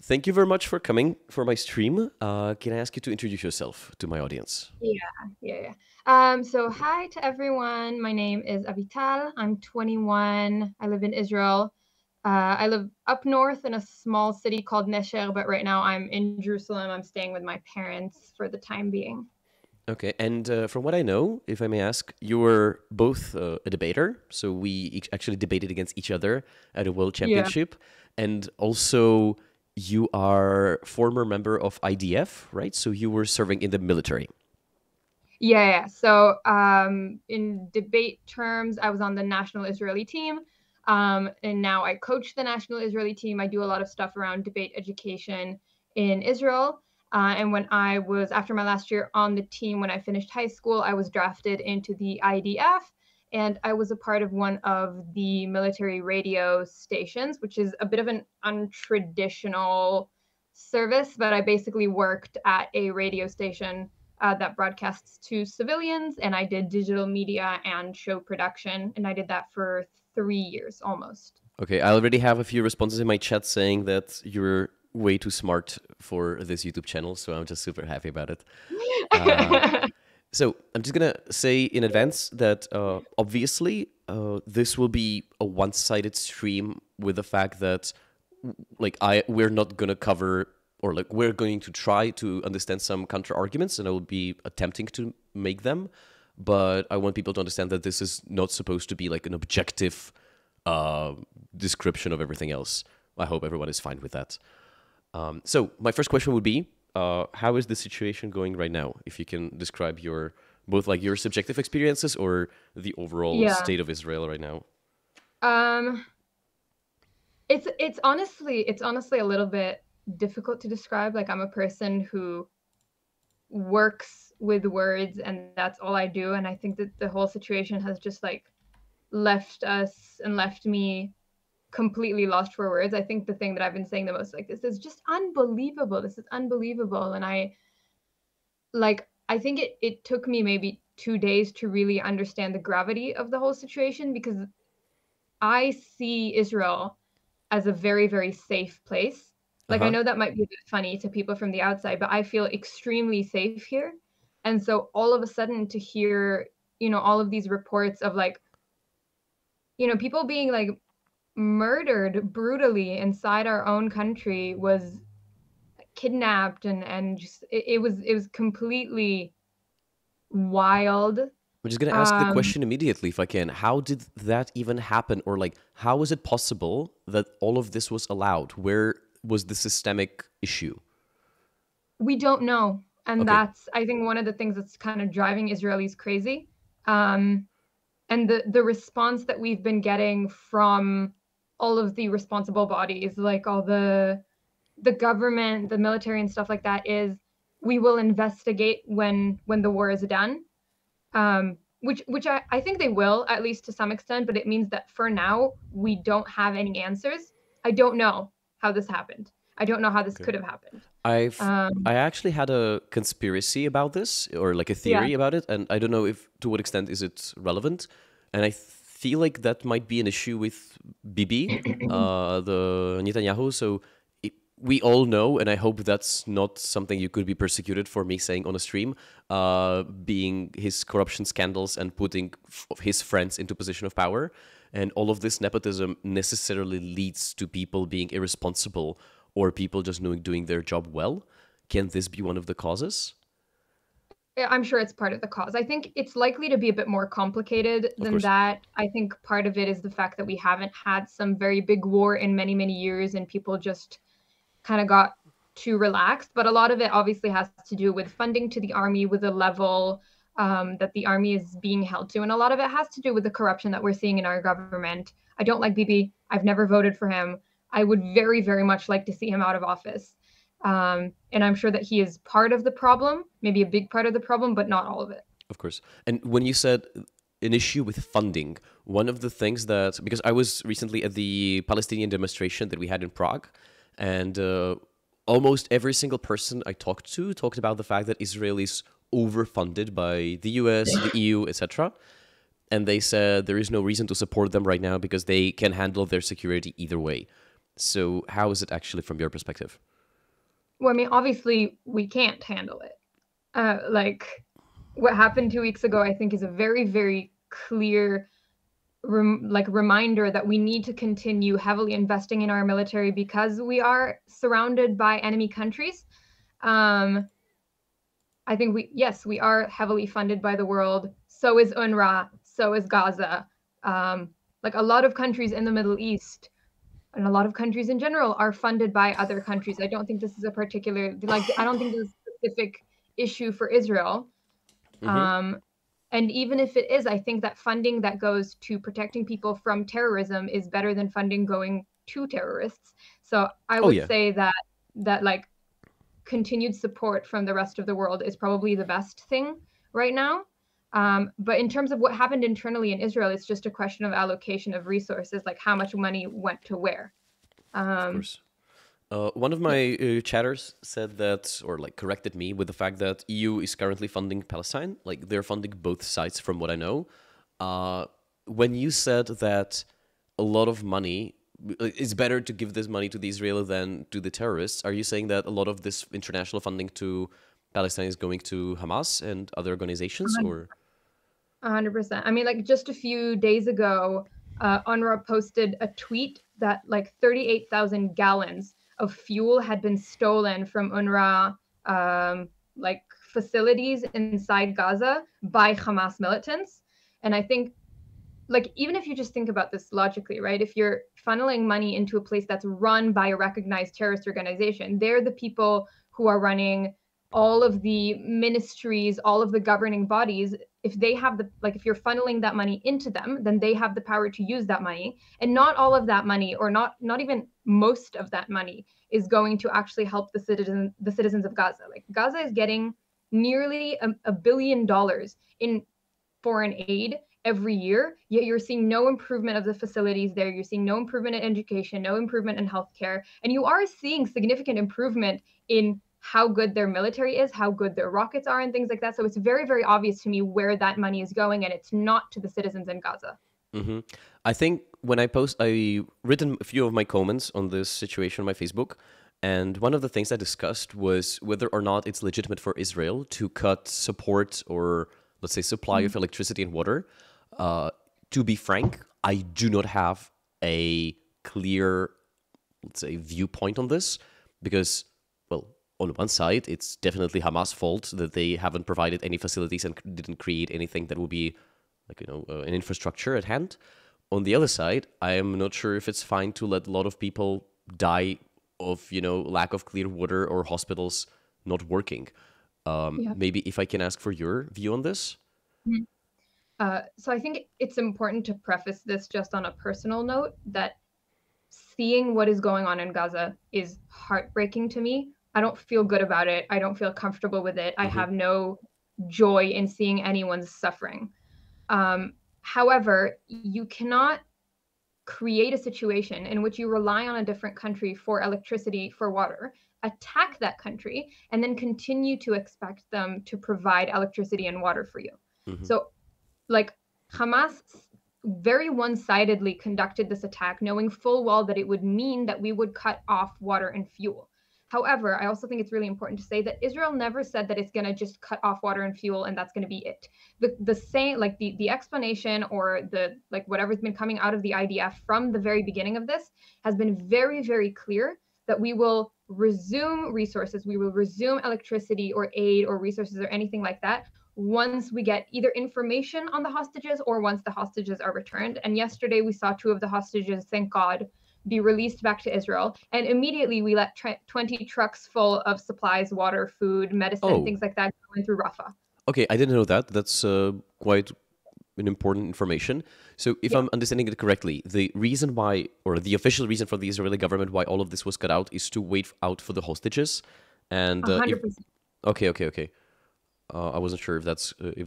thank you very much for coming for my stream. Can I ask you to introduce yourself to my audience? Yeah. So hi to everyone. My name is Avital. I'm 21. I live in Israel. I live up north in a small city called Nesher, but right now I'm in Jerusalem. I'm staying with my parents for the time being. Okay, and from what I know, if I may ask, you were both a debater, so we actually debated against each other at a world Yeah. championship, and also you are former member of IDF, right? So you were serving in the military. Yeah. So in debate terms, I was on the national Israeli team. And now I coach the national Israeli team. I do a lot of stuff around debate education in Israel. And when I was, after my last year on the team, when I finished high school, I was drafted into the IDF. And I was a part of one of the military radio stations, which is a bit of an untraditional service, but I basically worked at a radio station that broadcasts to civilians, and I did digital media and show production, and I did that for 3 years almost. Okay, I already have a few responses in my chat saying that you're way too smart for this YouTube channel, so I'm just super happy about it. So I'm just gonna say in advance that obviously this will be a one-sided stream with the fact that we're not gonna cover, or we're going to try to understand some counter arguments, and I will be attempting to make them, but I want people to understand that this is not supposed to be like an objective description of everything else. I hope everyone is fine with that. So my first question would be, how is the situation going right now? If you can describe both your subjective experiences or the overall state of Israel right now. It's honestly a little bit difficult to describe. Like, I'm a person who works with words, and that's all I do. And I think that the whole situation has just left us and left me completely lost for words. I think the thing that I've been saying the most, this is just unbelievable. This is unbelievable. And I think it took me maybe 2 days to really understand the gravity of the whole situation, because I see Israel as a very, very safe place. I know that might be a bit funny to people from the outside, but I feel extremely safe here. And so all of a sudden to hear, all of these reports of people being murdered brutally inside our own country, was kidnapped, and just it was completely wild. I'm just going to ask the question immediately, if I can. How did that even happen? Or how is it possible that all of this was allowed? Where was the systemic issue? We don't know. And that's, I think, one of the things that's kind of driving Israelis crazy. And the response that we've been getting from all of the responsible bodies, all the government, the military and stuff like that, is we will investigate when the war is done. Which I think they will, at least to some extent, but it means that for now, we don't have any answers. I don't know how this happened. I don't know how this could have happened. I actually had a conspiracy about this, or a theory about it, and I don't know to what extent is it relevant. And I feel like that might be an issue with Bibi, the Netanyahu. So we all know, and I hope that's not something you could be persecuted for me saying on a stream, being his corruption scandals and putting his friends into position of power. And all of this nepotism necessarily leads to people being irresponsible or people just doing their job well. Can this be one of the causes? I'm sure it's part of the cause. I think it's likely to be a bit more complicated than that. I think part of it is the fact that we haven't had some very big war in many, many years, and people just kind of got too relaxed. But a lot of it obviously has to do with funding to the army, with the level that the army is being held to. And a lot of it has to do with the corruption that we're seeing in our government. I don't like Bibi. I've never voted for him. I would very, very much like to see him out of office. And I'm sure that he is part of the problem, maybe a big part of the problem, but not all of it. Of course. And when you said an issue with funding, one of the things that, because I was recently at the Palestinian demonstration that we had in Prague, and almost every single person I talked to talked about the fact that Israel is overfunded by the US, the EU, etc. And they said there is no reason to support them right now because they can handle their security either way. So how is it actually from your perspective? Well, I mean, obviously we can't handle it. Like what happened 2 weeks ago, I think is a very, very clear reminder that we need to continue heavily investing in our military because we are surrounded by enemy countries. I think we are heavily funded by the world. So is UNRWA, so is Gaza. Like a lot of countries in the Middle East and a lot of countries in general are funded by other countries. I don't think this is a particular, I don't think this is a specific issue for Israel. And even if it is, I think that funding that goes to protecting people from terrorism is better than funding going to terrorists. So I would say that like continued support from the rest of the world is probably the best thing right now. But in terms of what happened internally in Israel, it's just a question of allocation of resources, like how much money went to where. Of course. One of my chatters said that, or like corrected me with the fact that EU is currently funding Palestine. Like they're funding both sides from what I know. When you said that a lot of money, it's better to give this money to the Israeli than to the terrorists, are you saying that a lot of this international funding to Palestine is going to Hamas and other organizations, or? 100%. I mean, like just a few days ago, UNRWA posted a tweet that like 38,000 gallons of fuel had been stolen from UNRWA like facilities inside Gaza by Hamas militants. And I think like even if you just think about this logically, right? If you're funneling money into a place that's run by a recognized terrorist organization, they're the people who are running all of the ministries, all of the governing bodies. If they have if you're funneling that money into them, then they have the power to use that money. And not all of that money, or not even most of that money, is going to actually help the citizens of Gaza. Like Gaza is getting nearly $1 billion in foreign aid every year, yet you're seeing no improvement of the facilities there. You're seeing no improvement in education, no improvement in healthcare, and you are seeing significant improvement in how good their military is, how good their rockets are, and things like that. So it's very, very obvious to me where that money is going, and it's not to the citizens in Gaza. I think when I written a few of my comments on this situation on my Facebook, and one of the things I discussed was whether or not it's legitimate for Israel to cut support or, let's say, supply of electricity and water. To be frank, I do not have a clear, let's say, viewpoint on this because, well, on one side, it's definitely Hamas' fault that they haven't provided any facilities and didn't create anything that will be, like, an infrastructure at hand. On the other side, I am not sure if it's fine to let a lot of people die of, lack of clear water or hospitals not working. Maybe if I can ask for your view on this? So I think it's important to preface this just on a personal note that seeing what is going on in Gaza is heartbreaking to me. I don't feel good about it. I don't feel comfortable with it. I have no joy in seeing anyone's suffering. However, you cannot create a situation in which you rely on a different country for electricity, for water, attack that country, and then continue to expect them to provide electricity and water for you. So, like, Hamas very one-sidedly conducted this attack, knowing full well that it would mean that we would cut off water and fuel. However, I also think it's really important to say that Israel never said that it's going to just cut off water and fuel and that's going to be it. The same, like the explanation or whatever's been coming out of the IDF from the very beginning of this has been very, very clear that we will resume resources, we will resume electricity or aid or resources or anything like that once we get either information on the hostages or once the hostages are returned. And yesterday we saw 2 of the hostages, thank God, be released back to Israel. And immediately we let 20 trucks full of supplies, water, food, medicine, things like that going through Rafah. Okay, I didn't know that. That's quite an important information. So if I'm understanding it correctly, the reason why, or the official reason for the Israeli government why all of this was cut out is to wait out for the hostages. And 100%. Okay. I wasn't sure if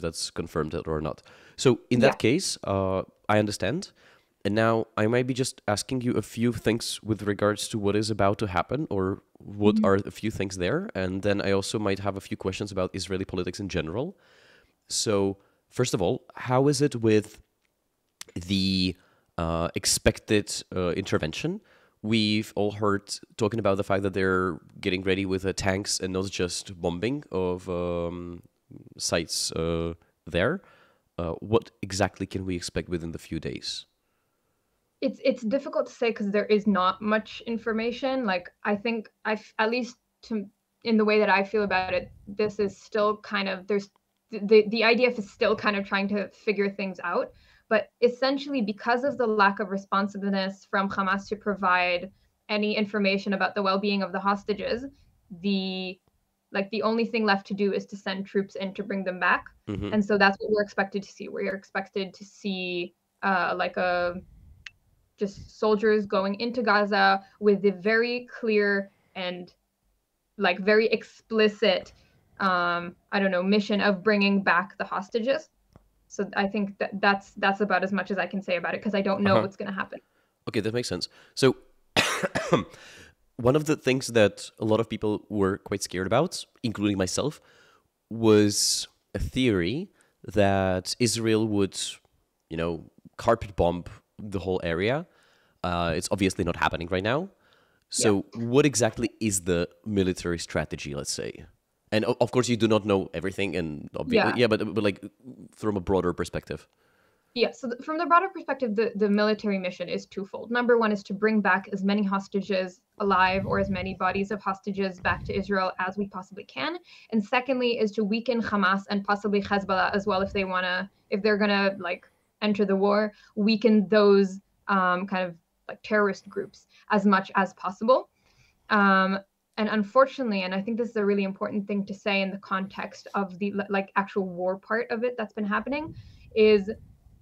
that's confirmed or not. So in that case, I understand. And now I might be just asking you a few things with regards to what is about to happen or what are a few things there. And then I also might have a few questions about Israeli politics in general. So first of all, how is it with the expected intervention? we've all heard talking about the fact that they're getting ready with tanks and not just bombing of sites there. What exactly can we expect within the few days? It's difficult to say because there is not much information. Like, I think at least in the way that I feel about it, this is still kind of, there's the IDF is still kind of trying to figure things out. But essentially, because of the lack of responsiveness from Hamas to provide any information about the well-being of the hostages, the only thing left to do is to send troops in to bring them back. Mm-hmm. And so that's what we're expected to see. We're expected to see just soldiers going into Gaza with the very clear and like very explicit, mission of bringing back the hostages. So I think that's about as much as I can say about it because I don't know what's going to happen. Okay, that makes sense. So one of the things that a lot of people were quite scared about, including myself, was a theory that Israel would, carpet bomb the whole area. It's obviously not happening right now. So what exactly is the military strategy, let's say? And of course, you do not know everything, and but like from a broader perspective. Yeah, so from the broader perspective, the military mission is twofold. Number one is to bring back as many hostages alive or as many bodies of hostages back to Israel as we possibly can. And secondly is to weaken Hamas and possibly Hezbollah as well if they're gonna like enter the war, weaken those kind of like terrorist groups as much as possible. And unfortunately, and I think this is a really important thing to say in the context of the like actual war part of it that's been happening, is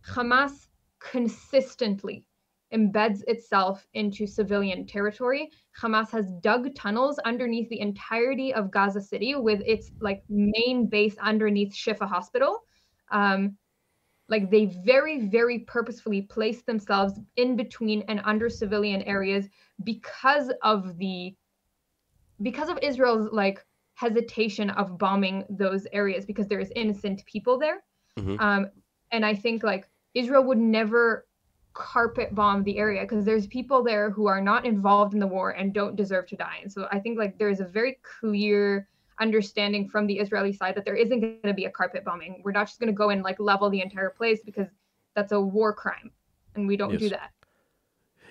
Hamas consistently embeds itself into civilian territory. Hamas has dug tunnels underneath the entirety of Gaza City with its like main base underneath Shifa Hospital. Like they very, very purposefully place themselves in between and under civilian areas because of Israel's like hesitation of bombing those areas because there is innocent people there. Mm-hmm. And I think like Israel would never carpet bomb the area because there's people there who are not involved in the war and don't deserve to die. And so I think like there's a very clear understanding from the Israeli side that there isn't going to be a carpet bombing. We're not just going to go and like level the entire place because that's a war crime and we don't do that.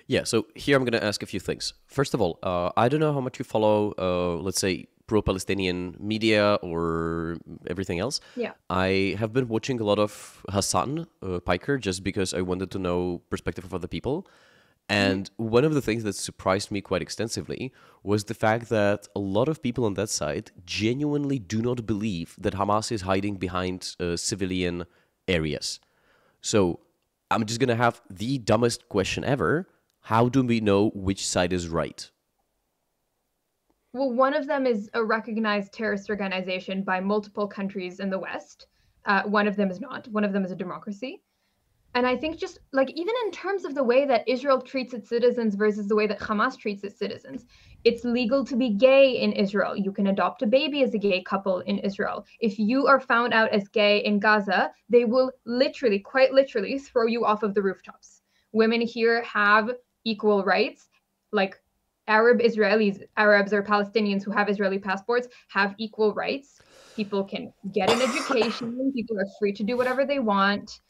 Yeah, so here I'm going to ask a few things. First of all, I don't know how much you follow, let's say, pro-Palestinian media or everything else. Yeah. I have been watching a lot of Hassan Piker just because I wanted to know perspective of other people. And one of the things that surprised me quite extensively was the fact that a lot of people on that side genuinely do not believe that Hamas is hiding behind civilian areas. So I'm just going to have the dumbest question ever. How do we know which side is right? Well, one of them is a recognized terrorist organization by multiple countries in the West. One of them is not. One of them is a democracy. And I think just like even in terms of the way that Israel treats its citizens versus the way that Hamas treats its citizens, it's legal to be gay in Israel. You can adopt a baby as a gay couple in Israel. If you are found out as gay in Gaza, they will literally, quite literally, throw you off of the rooftops. Women here have equal rights, like Arabs or Palestinians who have Israeli passports have equal rights. People can get an education. People are free to do whatever they want,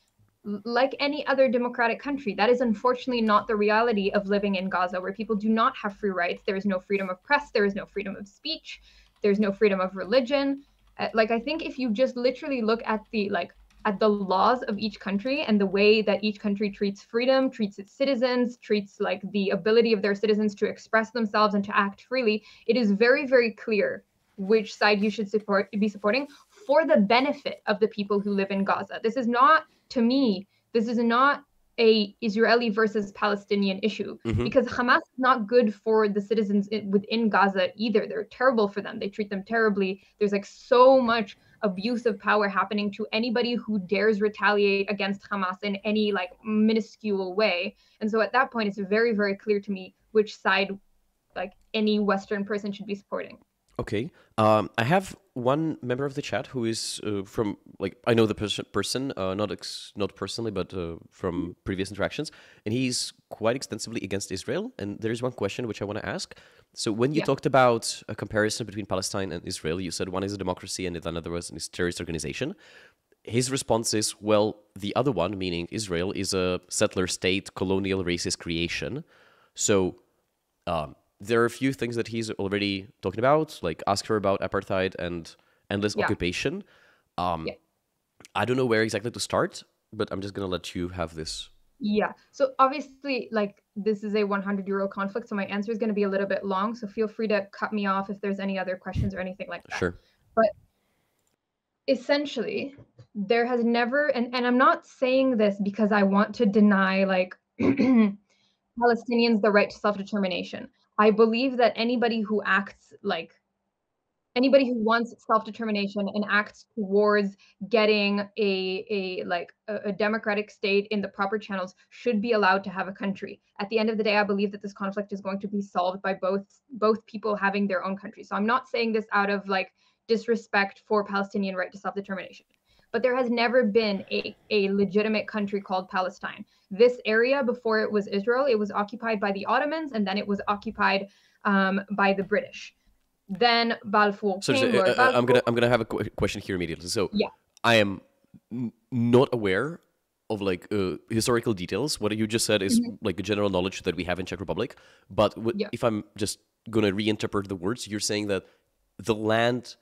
like any other democratic country. That is unfortunately not the reality of living in Gaza, where people do not have free rights. There is no freedom of press. There is no freedom of speech. There's no freedom of religion. I think if you just literally look at the laws of each country and the way that each country treats freedom, treats its citizens, treats like the ability of their citizens to express themselves and to act freely, it is very, very clear which side you should be supporting for the benefit of the people who live in Gaza. This is not, to me, this is not a Israeli versus Palestinian issue, because Hamas is not good for the citizens within Gaza either. They're terrible for them. They treat them terribly. There's like so much abuse of power happening to anybody who dares retaliate against Hamas in any like minuscule way. And so at that point, it's very, very clear to me which side like any Western person should be supporting. Okay. I have one member of the chat who is from, like, I know the person, not personally, but from previous interactions, and he's quite extensively against Israel. And there is one question which I want to ask. So when you talked about a comparison between Palestine and Israel, you said one is a democracy and another was a terrorist organization. His response is, well, the other one, meaning Israel, is a settler state, colonial, racist creation. So there are a few things that he's already talking about, like ask her about apartheid and endless occupation. I don't know where exactly to start, but I'm just going to let you have this. Yeah. So obviously, like, this is a 100-year conflict, so my answer is going to be a little bit long. So feel free to cut me off if there's any other questions or anything like that. Sure. But essentially, there has never, and I'm not saying this because I want to deny, like, Palestinians the right to self-determination. I believe that anybody who acts like, anybody who wants self-determination and acts towards getting a democratic state in the proper channels should be allowed to have a country. At the end of the day, I believe that this conflict is going to be solved by both people having their own country. So I'm not saying this out of like disrespect for Palestinian right to self-determination. But there has never been a legitimate country called Palestine. This area, before it was Israel, it was occupied by the Ottomans, and then it was occupied by the British. Then Balfour came. I'm gonna have a question here immediately. So I am not aware of like historical details. What you just said is like a general knowledge that we have in Czech Republic. But if I'm just gonna reinterpret the words, you're saying that the land,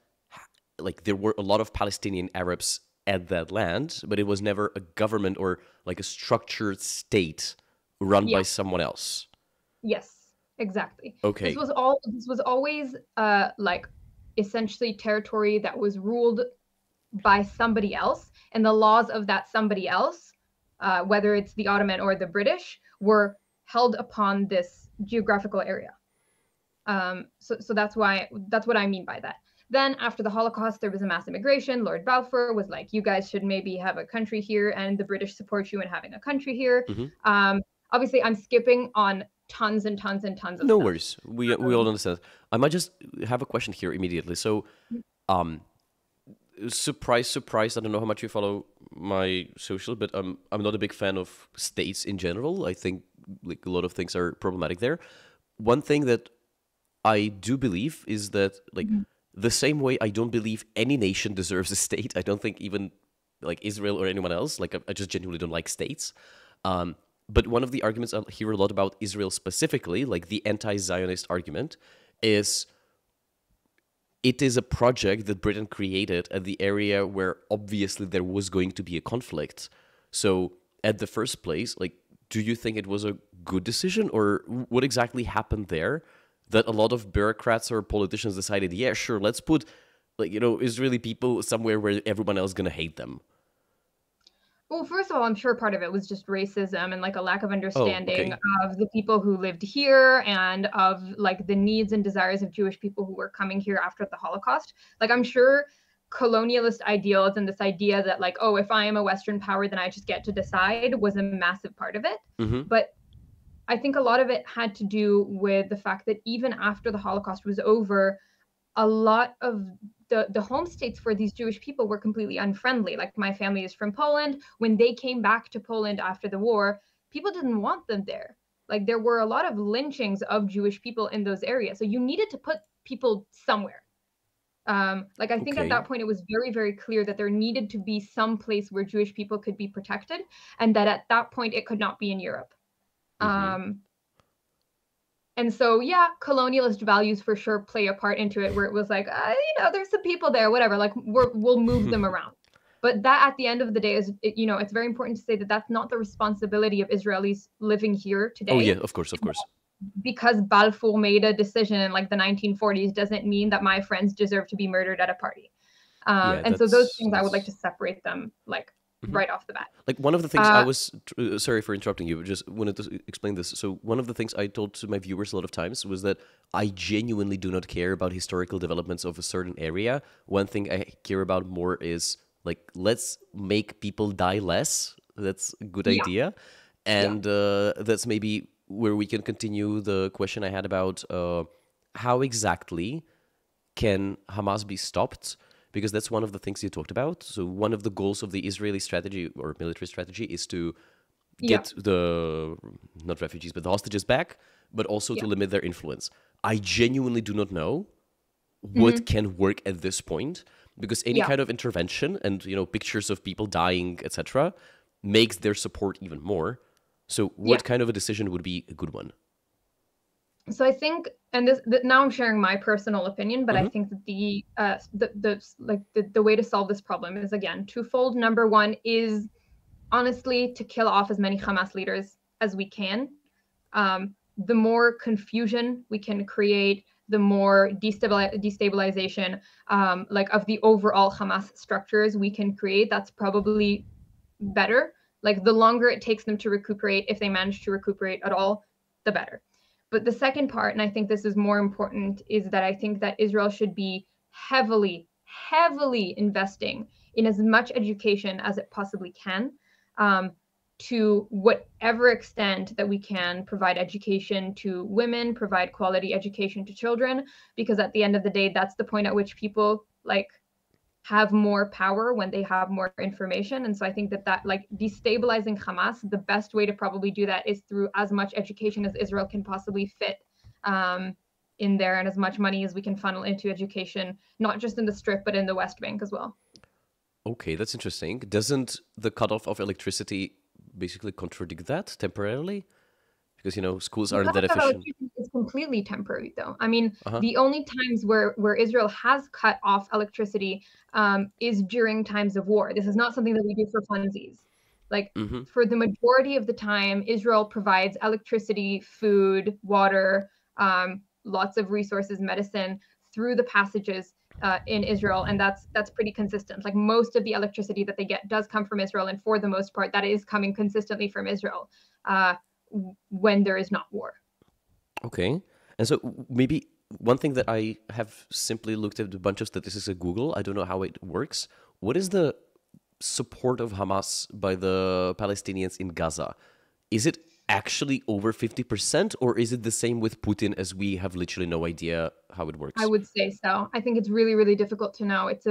like there were a lot of Palestinian Arabs at that land, but it was never a government or like a structured state run by someone else. Yes, exactly. Okay. This was always like essentially territory that was ruled by somebody else, and the laws of that somebody else, whether it's the Ottoman or the British, were held upon this geographical area. So that's what I mean by that. Then after the Holocaust, there was a mass immigration. Lord Balfour was like, you guys should maybe have a country here, and the British support you in having a country here. Obviously, I'm skipping on tons and tons and tons of No stuff. worries. We all understand. I might just have a question here immediately. So, surprise, surprise. I don't know how much you follow my social, but I'm not a big fan of states in general. I think like a lot of things are problematic there. One thing that I do believe is that like the same way I don't believe any nation deserves a state. I don't think even like Israel or anyone else. Like I just genuinely don't like states. But one of the arguments I hear a lot about Israel specifically, like the anti-Zionist argument, is it is a project that Britain created at the area where obviously there was going to be a conflict. So at the first place, like, do you think it was a good decision, or what exactly happened there that a lot of bureaucrats or politicians decided, yeah, sure, let's put like, you know, Israeli people somewhere where everyone else is going to hate them? Well, first of all, I'm sure part of it was just racism and like a lack of understanding of the people who lived here and of like the needs and desires of Jewish people who were coming here after the Holocaust. Like, I'm sure colonialist ideals and this idea that like, oh, if I am a Western power, then I just get to decide was a massive part of it. But I think a lot of it had to do with the fact that even after the Holocaust was over, a lot of the home states for these Jewish people were completely unfriendly. Like, my family is from Poland. When they came back to Poland after the war, people didn't want them there. Like, there were a lot of lynchings of Jewish people in those areas. So you needed to put people somewhere. Like, I think at that point, it was very, very clear that there needed to be some place where Jewish people could be protected, and that at that point, it could not be in Europe. And so, yeah, colonialist values for sure play a part into it, where it was like, you know, there's some people there, whatever, like we'll move them around. But that at the end of the day is, you know, it's very important to say that that's not the responsibility of Israelis living here today. Oh, yeah, of course. Because Balfour made a decision in like the 1940s doesn't mean that my friends deserve to be murdered at a party. And so those things, I would like to separate them like right off the bat. Like, one of the things I was, sorry for interrupting you, just wanted to explain this. So one of the things I told to my viewers a lot of times was that I genuinely do not care about historical developments of a certain area. One thing I care about more is like, let's make people die less. That's a good idea. And that's maybe where we can continue the question I had about how exactly can Hamas be stopped? because that's one of the things you talked about. So one of the goals of the Israeli strategy or military strategy is to get the, not refugees, but the hostages back, but also to limit their influence. I genuinely do not know what can work at this point, because any kind of intervention and, you know, pictures of people dying, etc., makes their support even more. So what kind of a decision would be a good one? So I think, and now I'm sharing my personal opinion, but I think that the way to solve this problem is, again, twofold. Number one is honestly to kill off as many Hamas leaders as we can. The more confusion we can create, the more destabilization like of the overall Hamas structures we can create. That's probably better. Like the longer it takes them to recuperate, if they manage to recuperate at all, the better. But the second part, and I think this is more important, is that I think that Israel should be heavily investing in as much education as it possibly can, to whatever extent that we can provide education to women, provide quality education to children, because at the end of the day, that's the point at which people like have more power, when they have more information. And so I think that like destabilizing Hamas, the best way to probably do that is through as much education as Israel can possibly fit in there, and as much money as we can funnel into education, not just in the Strip, but in the West Bank as well. Okay, that's interesting. Doesn't the cutoff of electricity basically contradict that temporarily? Because, you know, schools aren't that efficient. It's completely temporary, though. I mean, the only times where Israel has cut off electricity is during times of war. This is not something that we do for funsies. Like, for the majority of the time, Israel provides electricity, food, water, lots of resources, medicine, through the passages in Israel, and that's pretty consistent. Like, most of the electricity that they get does come from Israel, and for the most part, that is coming consistently from Israel when there is not war. Okay. And so maybe one thing that I have simply looked at a bunch of statistics at Google, I don't know how it works. What is the support of Hamas by the Palestinians in Gaza? Is it actually over 50%, or is it the same with Putin, as we have literally no idea how it works? I would say so. I think it's really difficult to know. It's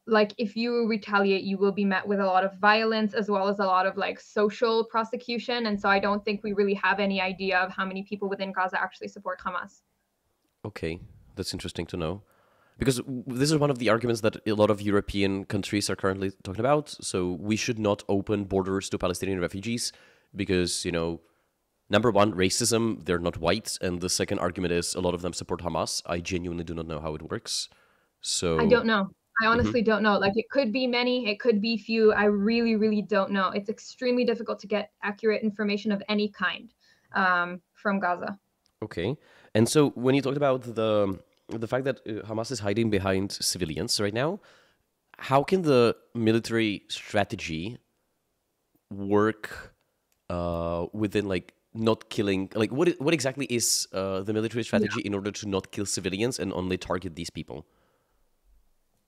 like, if you retaliate, you will be met with a lot of violence, as well as a lot of like social prosecution. And so I don't think we really have any idea of how many people within Gaza actually support Hamas. Okay, that's interesting to know. Because this is one of the arguments that a lot of European countries are currently talking about. So we should not open borders to Palestinian refugees because, you know, number one, racism, they're not white. And the second argument is a lot of them support Hamas. I genuinely do not know how it works. So I don't know. I honestly don't know. Like, it could be many, it could be few. I really don't know. It's extremely difficult to get accurate information of any kind from Gaza. Okay. And so when you talked about the fact that Hamas is hiding behind civilians right now, how can the military strategy work within, like, not killing, like, what exactly is the military strategy in order to not kill civilians and only target these people?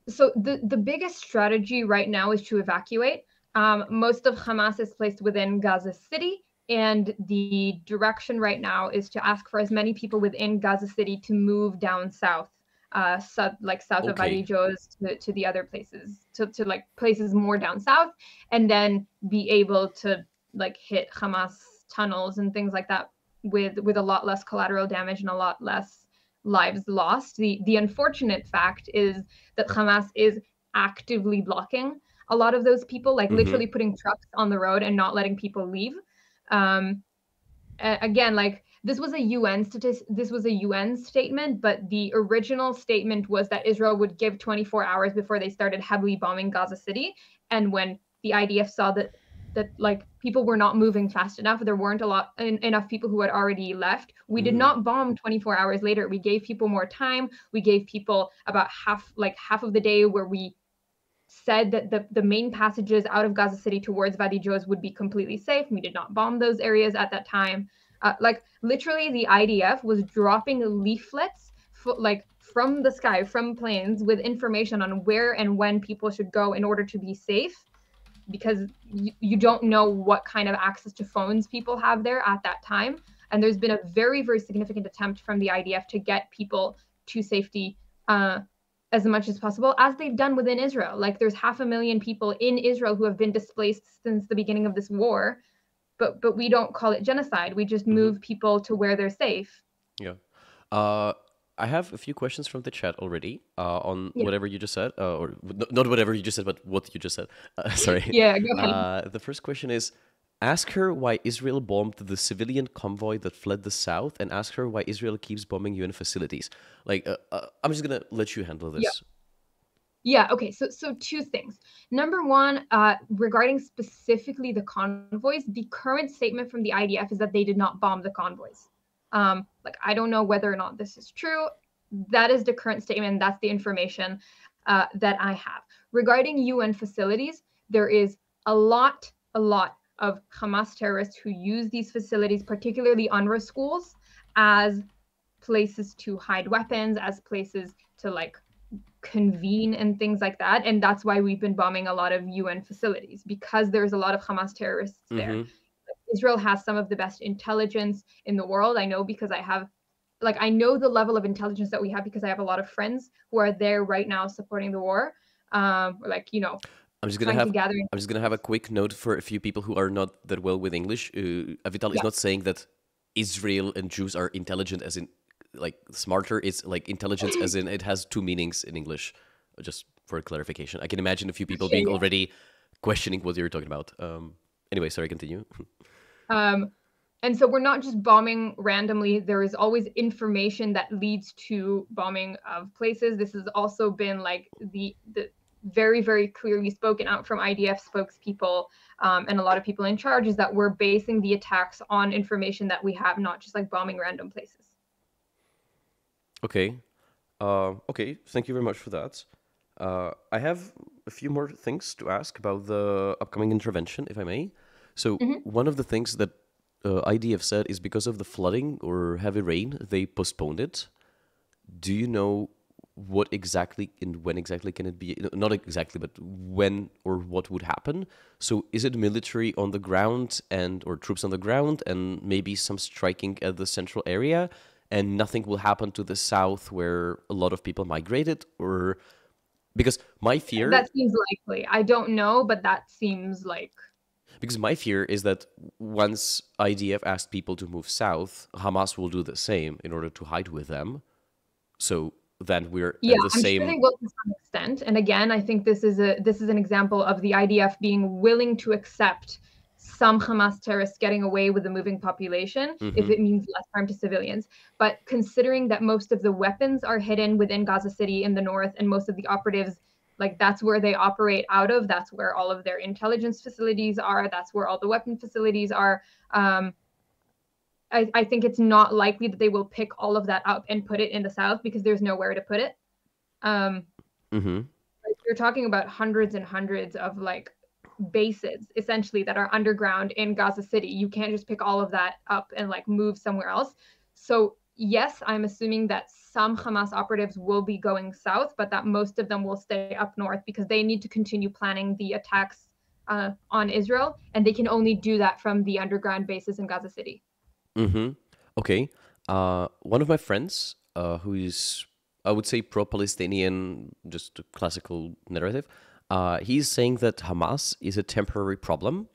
So the biggest strategy right now is to evacuate. Most of Hamas is placed within Gaza City, and the direction right now is to ask for as many people within Gaza City to move down south, south of Wadi Joz to the other places, to like places more down south, and then be able to like hit Hamas tunnels and things like that with a lot less collateral damage and a lot less lives lost. The unfortunate fact is that Hamas is actively blocking a lot of those people, like literally putting trucks on the road and not letting people leave. Again, like, this was a UN statement, but the original statement was that Israel would give 24 hours before they started heavily bombing Gaza City. And when the IDF saw that like people were not moving fast enough, there weren't enough people who had already left, we did not bomb 24 hours later. We gave people more time. We gave people about half of the day, where we said that the main passages out of Gaza City towards Wadi Joz would be completely safe. We did not bomb those areas at that time. Like, literally, the IDF was dropping leaflets from the sky, from planes, with information on where and when people should go in order to be safe, because you don't know what kind of access to phones people have there at that time. And there's been a very significant attempt from the IDF to get people to safety as much as possible, as they've done within Israel. Like there's 500,000 people in Israel who have been displaced since the beginning of this war, but we don't call it genocide. We just move people to where they're safe. Yeah. I have a few questions from the chat already on whatever you just said, or not whatever you just said, but what you just said. Sorry. Yeah, go ahead. The first question is, ask her why Israel bombed the civilian convoy that fled the south, and ask her why Israel keeps bombing UN facilities. Like, I'm just going to let you handle this. Yeah, okay, so two things. Number one, regarding specifically the convoys, the current statement from the IDF is that they did not bomb the convoys. Like, I don't know whether or not this is true. That is the current statement. That's the information that I have. Regarding UN facilities, there is a lot of Hamas terrorists who use these facilities, particularly UNRWA schools, as places to hide weapons, as places to like convene and things like that. And that's why we've been bombing a lot of UN facilities, because there's a lot of Hamas terrorists there. Israel has some of the best intelligence in the world. I know because I know the level of intelligence that we have because I have a lot of friends who are there right now supporting the war. I'm just gonna have a quick note for a few people who are not that well with English. Avital is not saying that Israel and Jews are intelligent as in like smarter. It's like intelligence as in it has two meanings in English. Just for clarification, I can imagine a few people being already questioning what you're talking about. Anyway, sorry, continue. And so we're not just bombing randomly. There is always information that leads to bombing of places. This has also been like the very, very clearly spoken out from IDF spokespeople and a lot of people in charge, is that we're basing the attacks on information that we have, not just like bombing random places. Okay. Okay, thank you very much for that. I have a few more things to ask about the upcoming intervention, if I may. So one of the things that IDF said is because of the flooding or heavy rain, they postponed it. Do you know what exactly and when exactly can it be? Not exactly, but when or what would happen? So is it military on the ground or troops on the ground and maybe some striking at the central area, and nothing will happen to the south where a lot of people migrated? Or because my fear... That seems likely. I don't know, but that seems like... Because my fear is that once IDF asked people to move south, Hamas will do the same in order to hide with them. So then we're at the same... I'm sure they will to some extent. And again, I think this is an example of the IDF being willing to accept some Hamas terrorists getting away with the moving population if it means less harm to civilians. But considering that most of the weapons are hidden within Gaza City in the north, and most of the operatives, like that's where they operate out of, that's where all of their intelligence facilities are, that's where all the weapon facilities are. I think it's not likely that they will pick all of that up and put it in the south, because there's nowhere to put it. You're talking about hundreds and hundreds of like bases essentially that are underground in Gaza City. You can't just pick all of that up and like move somewhere else. So yes, I'm assuming that some Hamas operatives will be going south, but that most of them will stay up north because they need to continue planning the attacks on Israel, and they can only do that from the underground bases in Gaza City. Okay. One of my friends, who is, I would say, pro-Palestinian, just a classical narrative, he's saying that Hamas is a temporary problem,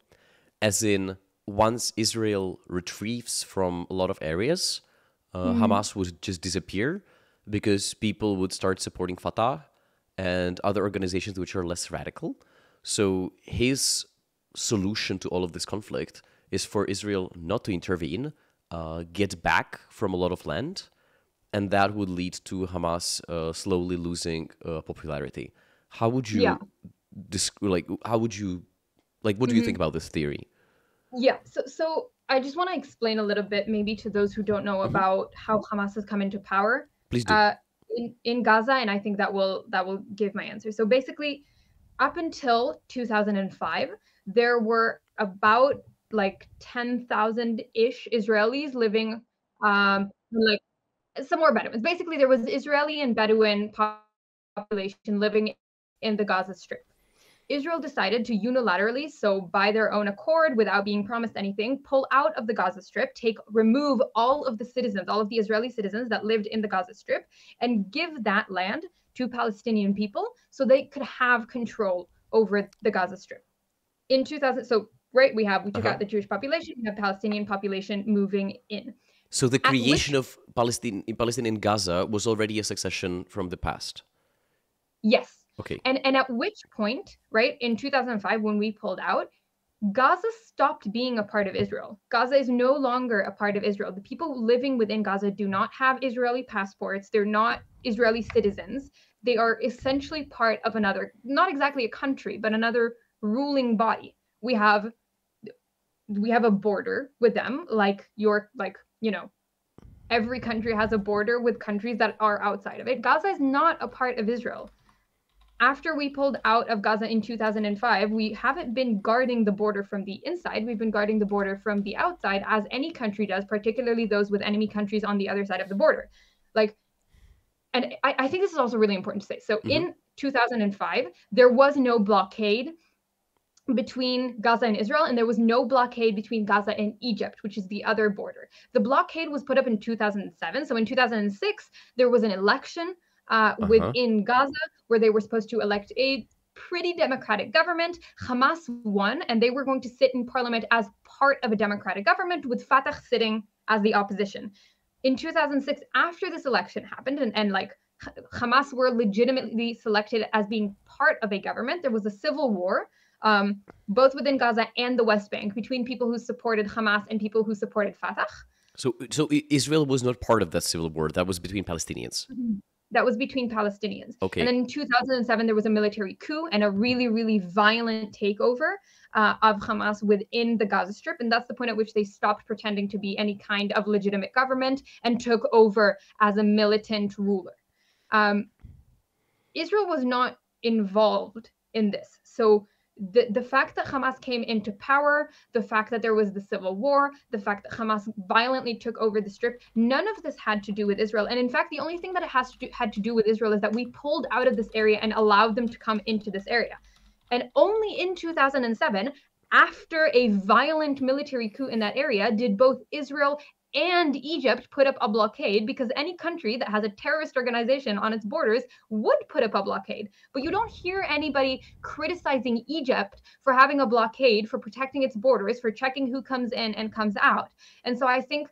as in once Israel retrieves from a lot of areas, Hamas would just disappear because people would start supporting Fatah and other organizations which are less radical. So his solution to all of this conflict is for Israel not to intervene, get back from a lot of land, and that would lead to Hamas slowly losing popularity. How would you what do you think about this theory? Yeah, so I just want to explain a little bit, maybe to those who don't know about how Hamas has come into power. Please do. In Gaza, and I think that will give my answer. So basically, up until 2005, there were about like 10,000-ish Israelis living like somewhere Bedouins. Basically, there was Israeli and Bedouin population living in the Gaza Strip. Israel decided to unilaterally, so by their own accord, without being promised anything, pull out of the Gaza Strip, remove all of the citizens, all of the Israeli citizens that lived in the Gaza Strip, and give that land to Palestinian people so they could have control over the Gaza Strip. In 2000, so right, we took out the Jewish population, we have Palestinian population moving in. So the creation of Palestine in Gaza was already a succession from the past. Yes. Okay. And at which point, right, in 2005, when we pulled out, Gaza stopped being a part of Israel. Gaza is no longer a part of Israel. The people living within Gaza do not have Israeli passports. They're not Israeli citizens. They are essentially part of another, not exactly a country, but another ruling body. We have a border with them, every country has a border with countries that are outside of it. Gaza is not a part of Israel. After we pulled out of Gaza in 2005, we haven't been guarding the border from the inside. We've been guarding the border from the outside, as any country does, particularly those with enemy countries on the other side of the border. And I think this is also really important to say. So in 2005, there was no blockade between Gaza and Israel, and there was no blockade between Gaza and Egypt, which is the other border. The blockade was put up in 2007. So in 2006, there was an election within Gaza where they were supposed to elect a pretty democratic government. Hamas won, and they were going to sit in parliament as part of a democratic government, with Fatah sitting as the opposition. In 2006, after this election happened, and Hamas were legitimately selected as being part of a government, there was a civil war, both within Gaza and the West Bank, between people who supported Hamas and people who supported Fatah. So Israel was not part of that civil war. That was between Palestinians. That was between Palestinians. Okay. And then in 2007, there was a military coup and a really, really violent takeover of Hamas within the Gaza Strip. And that's the point at which they stopped pretending to be any kind of legitimate government and took over as a militant ruler. Israel was not involved in this. So the fact that Hamas came into power, the fact that there was the civil war, the fact that Hamas violently took over the Strip, none of this had to do with Israel. And in fact, the only thing that it had to do with Israel is that we pulled out of this area and allowed them to come into this area. And only in 2007, after a violent military coup in that area, did both Israel and Egypt put up a blockade, because any country that has a terrorist organization on its borders would put up a blockade. But you don't hear anybody criticizing Egypt for having a blockade, for protecting its borders, for checking who comes in and comes out. And so I think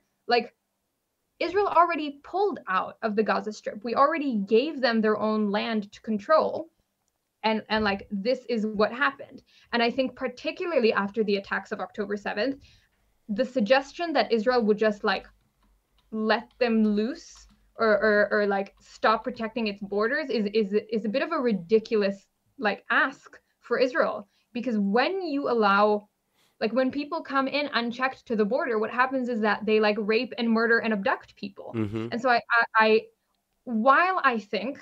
Israel already pulled out of the Gaza Strip. We already gave them their own land to control. And this is what happened. And I think particularly after the attacks of October 7th, the suggestion that Israel would just let them loose or stop protecting its borders is a bit of a ridiculous ask for Israel, because when you allow, when people come in unchecked to the border, what happens is that they rape and murder and abduct people. And so while I think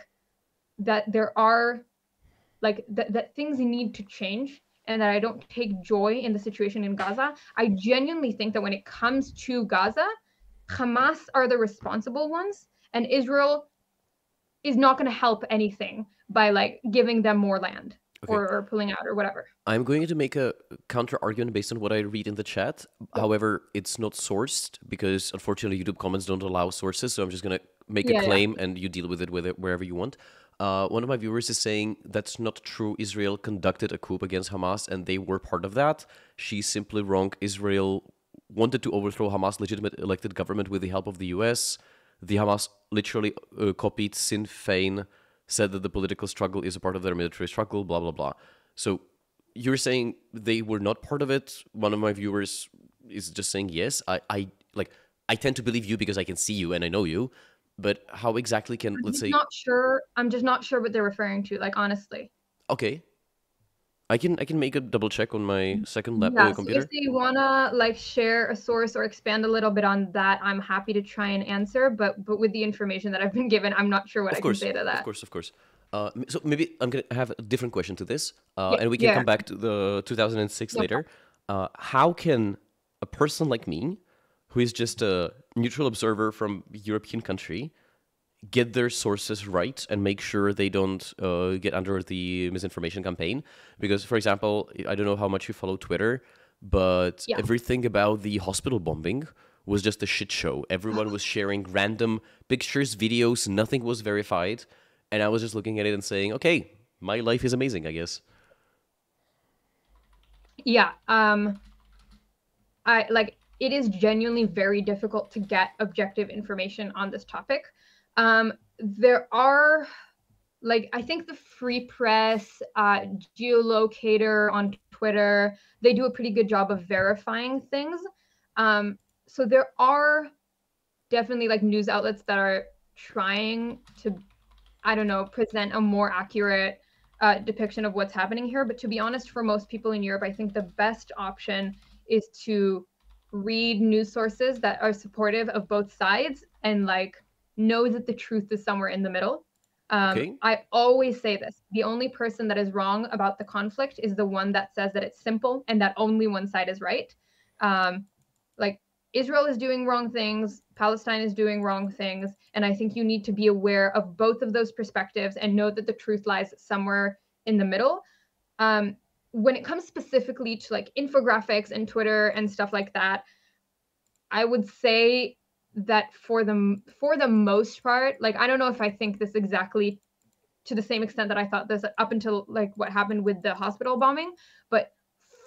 that there are that things need to change, and that I don't take joy in the situation in Gaza, I genuinely think that when it comes to Gaza, Hamas are the responsible ones, and Israel is not going to help anything by giving them more land or pulling out or whatever. I'm going to make a counter argument based on what I read in the chat. However, it's not sourced because unfortunately YouTube comments don't allow sources. So I'm just going to make a claim and you deal with it wherever you want. One of my viewers is saying that's not true. Israel conducted a coup against Hamas and they were part of that. She's simply wrong. Israel wanted to overthrow Hamas' legitimate elected government with the help of the US. The Hamas literally copied Sinn Féin, said that the political struggle is a part of their military struggle, blah, blah, blah. So you're saying they were not part of it. One of my viewers is just saying, yes, I tend to believe you because I can see you and I know you. But how exactly can, let's say... I'm just not sure what they're referring to, honestly. Okay. I can make a double check on my second computer. So if you want to share a source or expand a little bit on that, I'm happy to try and answer. But with the information that I've been given, I'm not sure what I can say to that. Of course. So maybe I'm going to have a different question to this. And we can come back to the 2006 later. How can a person like me, who is just a neutral observer from a European country, get their sources right and make sure they don't get under the misinformation campaign. Because, for example, I don't know how much you follow Twitter, but everything about the hospital bombing was just a shit show. Everyone was sharing random pictures, videos, nothing was verified. And I was just looking at it and saying, okay, my life is amazing, I guess. Yeah. It is genuinely very difficult to get objective information on this topic. There are, I think the Free Press, Geolocator on Twitter, they do a pretty good job of verifying things. So there are definitely news outlets that are trying to, I don't know, present a more accurate depiction of what's happening here. But to be honest, for most people in Europe, I think the best option is to read news sources that are supportive of both sides and know that the truth is somewhere in the middle. Okay. I always say this: the only person that is wrong about the conflict is the one that says that it's simple and that only one side is right. Israel is doing wrong things, Palestine is doing wrong things, and I think you need to be aware of both of those perspectives and know that the truth lies somewhere in the middle. When it comes specifically to infographics and Twitter and stuff like that, I would say that for the most part, I don't know if I think this exactly to the same extent that I thought this up until what happened with the hospital bombing, but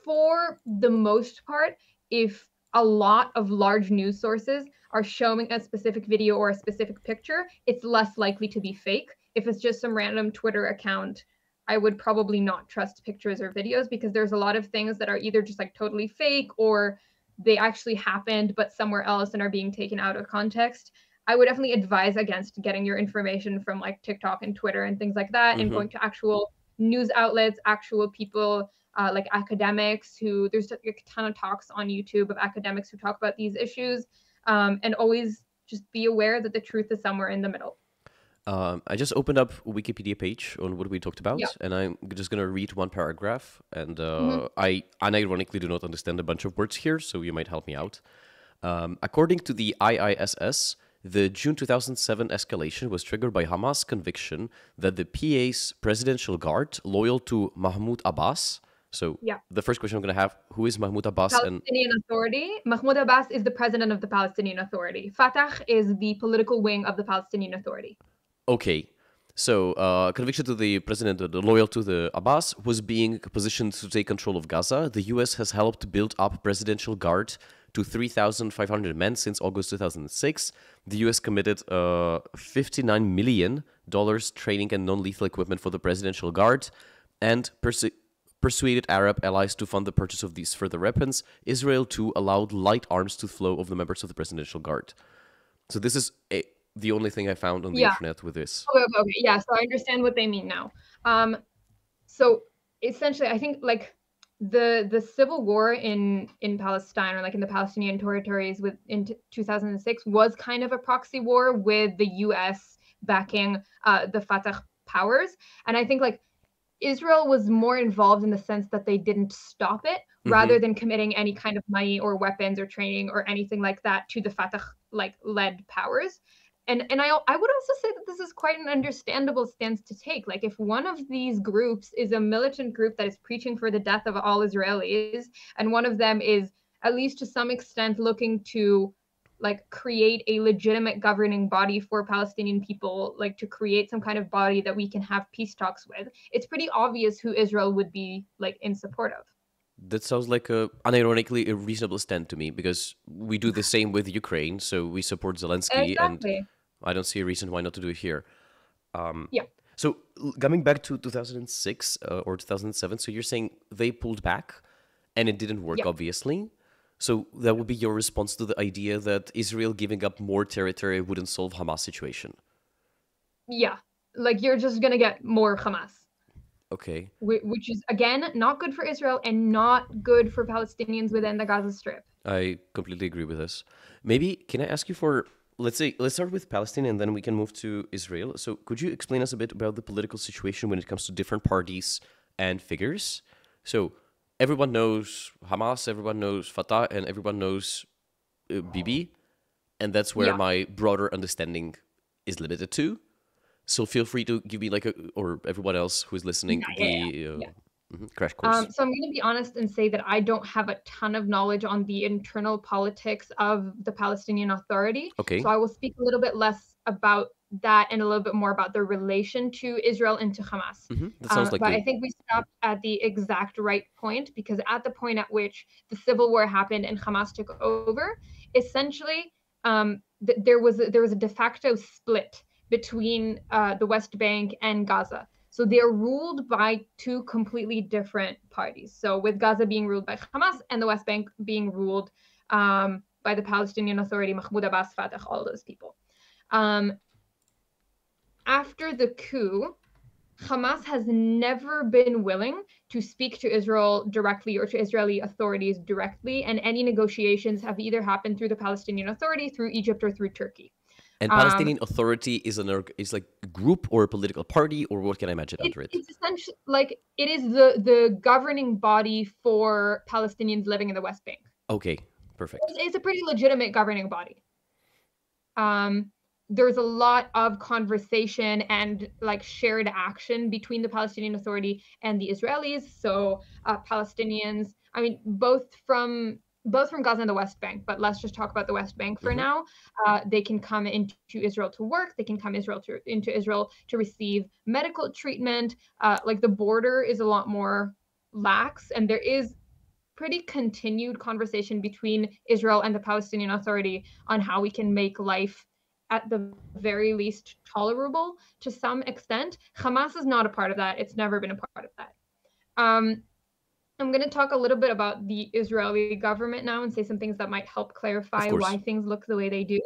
for the most part, if a lot of large news sources are showing a specific video or a specific picture, it's less likely to be fake. If it's just some random Twitter account, I would probably not trust pictures or videos, because there's a lot of things that are either just totally fake, or they actually happened but somewhere else and are being taken out of context. I would definitely advise against getting your information from TikTok and Twitter and things like that, and going to actual news outlets, actual people, academics who, there's a ton of talks on YouTube of academics who talk about these issues, and always just be aware that the truth is somewhere in the middle. I just opened up a Wikipedia page on what we talked about, and I'm just going to read one paragraph. And I unironically do not understand a bunch of words here, so you might help me out. According to the IISS, the June 2007 escalation was triggered by Hamas' conviction that the PA's presidential guard, loyal to Mahmoud Abbas. So the first question I'm going to have, who is Mahmoud Abbas? Palestinian Authority. Mahmoud Abbas is the president of the Palestinian Authority. Fatah is the political wing of the Palestinian Authority. Okay. So conviction to the president, loyal to the Abbas, was being positioned to take control of Gaza. The U.S. has helped build up presidential guard to 3,500 men since August 2006. The U.S. committed $59 million training and non-lethal equipment for the presidential guard, and persuaded Arab allies to fund the purchase of these further weapons. Israel, too, allowed light arms to flow of the members of the presidential guard. So this is the only thing I found on the internet with this. Okay. Yeah, so I understand what they mean now. So essentially, I think the civil war in Palestine, or in the Palestinian territories in 2006, was kind of a proxy war with the U.S. backing the Fatah powers. And I think Israel was more involved in the sense that they didn't stop it, rather than committing any kind of money or weapons or training or anything like that to the Fatah led powers. And I would also say that this is quite an understandable stance to take. If one of these groups is a militant group that is preaching for the death of all Israelis, and one of them is, at least to some extent, looking to create a legitimate governing body for Palestinian people, to create some kind of body that we can have peace talks with, it's pretty obvious who Israel would be in support of. That sounds like unironically a reasonable stand to me, because we do the same with Ukraine, so we support Zelensky, exactly. And I don't see a reason why not to do it here. So coming back to 2006 or 2007, so you're saying they pulled back and it didn't work, obviously. So that would be your response to the idea that Israel giving up more territory wouldn't solve Hamas situation? Yeah, you're just going to get more Hamas. Okay. Which is, again, not good for Israel and not good for Palestinians within the Gaza Strip. I completely agree with this. Maybe, can I ask you for, let's start with Palestine and then we can move to Israel. So could you explain us a bit about the political situation when it comes to different parties and figures? So everyone knows Hamas, everyone knows Fatah, and everyone knows Bibi. And that's where my broader understanding is limited to. So feel free to give me like or everyone else who's listening, crash course. So I'm going to be honest and say that I don't have a ton of knowledge on the internal politics of the Palestinian Authority. Okay. So I will speak a little bit less about that and a little bit more about their relation to Israel and to Hamas. That sounds like but good. I think we stopped at the exact right point, because at the point at which the civil war happened and Hamas took over, essentially there was a de facto split between the West Bank and Gaza. So they're ruled by two completely different parties. So with Gaza being ruled by Hamas and the West Bank being ruled by the Palestinian Authority, Mahmoud Abbas, Fatah, all those people. After the coup, Hamas has never been willing to speak to Israel directly or to Israeli authorities directly, and any negotiations have either happened through the Palestinian Authority, through Egypt, or through Turkey. And Palestinian Authority is like a group or a political party, or what can I imagine under it? It's essentially like it is the governing body for Palestinians living in the West Bank. Okay, perfect. It's a pretty legitimate governing body. There's a lot of conversation and like shared action between the Palestinian Authority and the Israelis. So Palestinians, I mean, both from Gaza and the West Bank, but let's just talk about the West Bank for now. They can come into Israel to work. They can come into Israel to receive medical treatment. Like the border is a lot more lax, and there is pretty continued conversation between Israel and the Palestinian Authority on how we can make life at the very least tolerable to some extent. Hamas is not a part of that. It's never been a part of that. I'm going to talk a little bit about the Israeli government now and say some things that might help clarify why things look the way they do.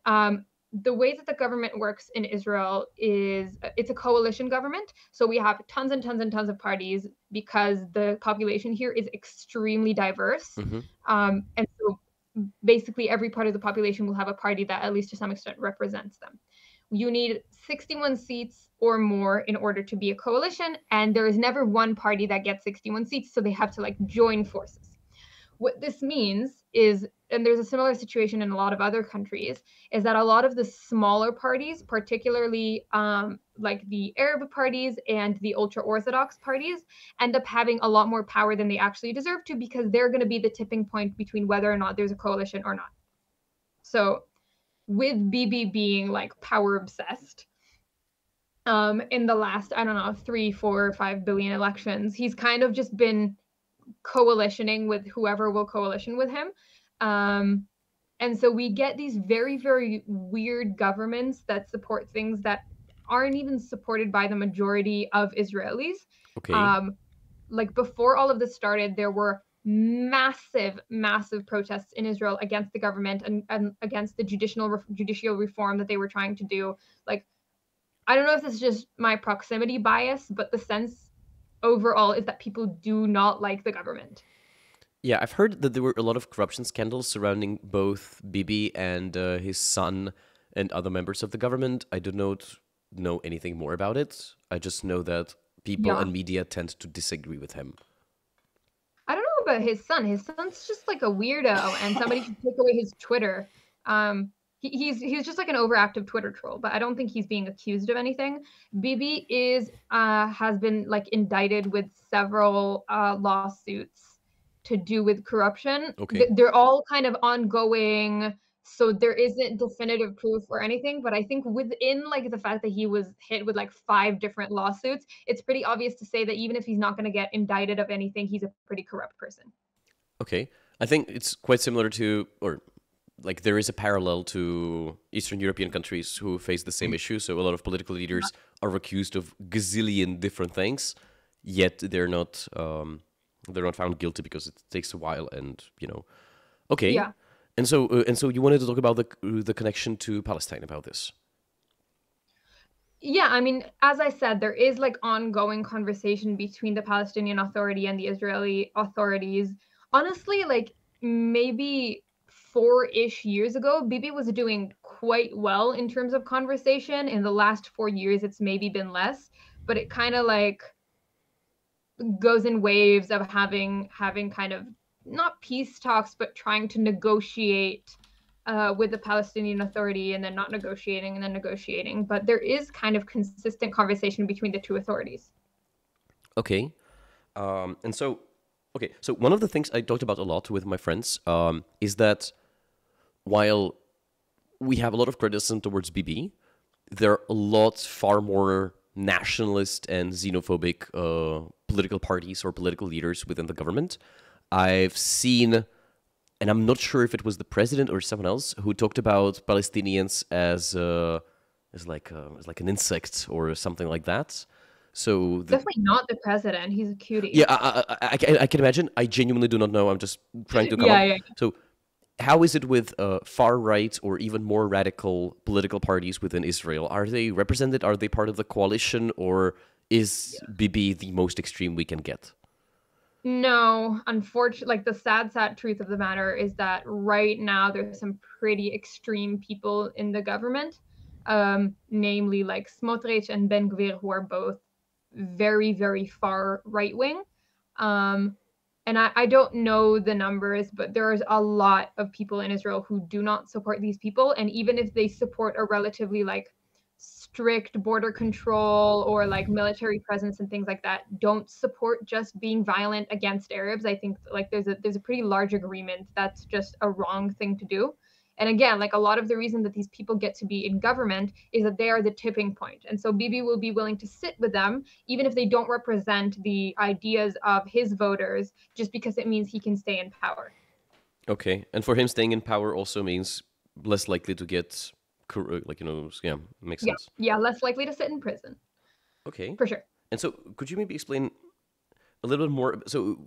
The way that the government works in Israel is it's a coalition government. So we have tons and tons and tons of parties because the population here is extremely diverse. And so basically every part of the population will have a party that at least to some extent represents them. You need 61 seats or more in order to be a coalition, and there is never one party that gets 61 seats, so they have to like join forces. What this means is, and there's a similar situation in a lot of other countries, is that a lot of the smaller parties, particularly like the Arab parties and the ultra-Orthodox parties, end up having a lot more power than they actually deserve to, because they're going to be the tipping point between whether or not there's a coalition or not. So with Bibi being like power obsessed, in the last, I don't know, 3, 4, 5 billion elections, he's kind of just been coalitioning with whoever will coalition with him. And so we get these very, very weird governments that support things that aren't even supported by the majority of Israelis. Okay. Like before all of this started, there were massive protests in Israel against the government and against the judicial reform that they were trying to do. Like, I don't know if this is just my proximity bias, but the sense overall is that people do not like the government. Yeah, I've heard that there were a lot of corruption scandals surrounding both Bibi and his son and other members of the government. I do not know anything more about it. I just know that people and media tend to disagree with him. I don't know about his son. His son's just like a weirdo, and somebody should take away his Twitter. He's just like an overactive Twitter troll, but I don't think he's being accused of anything. Bibi has been like indicted with several lawsuits to do with corruption. Okay. They're all kind of ongoing, so there isn't definitive proof or anything, but I think within like the fact that he was hit with like 5 different lawsuits, it's pretty obvious to say that even if he's not going to get indicted of anything, he's a pretty corrupt person. Okay. I think it's quite similar to, or like there is a parallel to Eastern European countries who face the same issue. So a lot of political leaders are accused of gazillion different things, yet they're not found guilty because it takes a while, and okay. Yeah. And so you wanted to talk about the connection to Palestine about this. Yeah, I mean, as I said, there is like ongoing conversation between the Palestinian Authority and the Israeli authorities. Honestly, like maybe 4-ish years ago, Bibi was doing quite well in terms of conversation. In the last 4 years, it's maybe been less, but it kind of like goes in waves of having kind of not peace talks, but trying to negotiate with the Palestinian Authority, and then not negotiating, and then negotiating. But there is kind of consistent conversation between the two authorities. Okay. So one of the things I talked about a lot with my friends is that while we have a lot of criticism towards Bibi, there are a lot far more nationalist and xenophobic political parties or political leaders within the government. I've seen, and I'm not sure if it was the president or someone else, who talked about Palestinians as like an insect or something like that. So definitely not the president. He's a cutie. Yeah, I can imagine. I genuinely do not know. I'm just trying to come up. Yeah. So how is it with far right or even more radical political parties within Israel? Are they represented? Are they part of the coalition, or is Bibi the most extreme we can get? No, unfortunately, like the sad truth of the matter is that right now there's some pretty extreme people in the government, namely like Smotrich and Ben Gvir, who are both very, very far right wing. And I don't know the numbers, but there's a lot of people in Israel who do not support these people. And even if they support a relatively like strict border control or like military presence and things like that, don't support just being violent against Arabs. I think like there's a pretty large agreement that's just a wrong thing to do. And again, like a lot of the reason that these people get to be in government is that they are the tipping point. And so Bibi will be willing to sit with them, even if they don't represent the ideas of his voters, just because it means he can stay in power. Okay. And for him, staying in power also means less likely to get, makes sense. Yeah, less likely to sit in prison. Okay. For sure. And so could you maybe explain a little bit more? So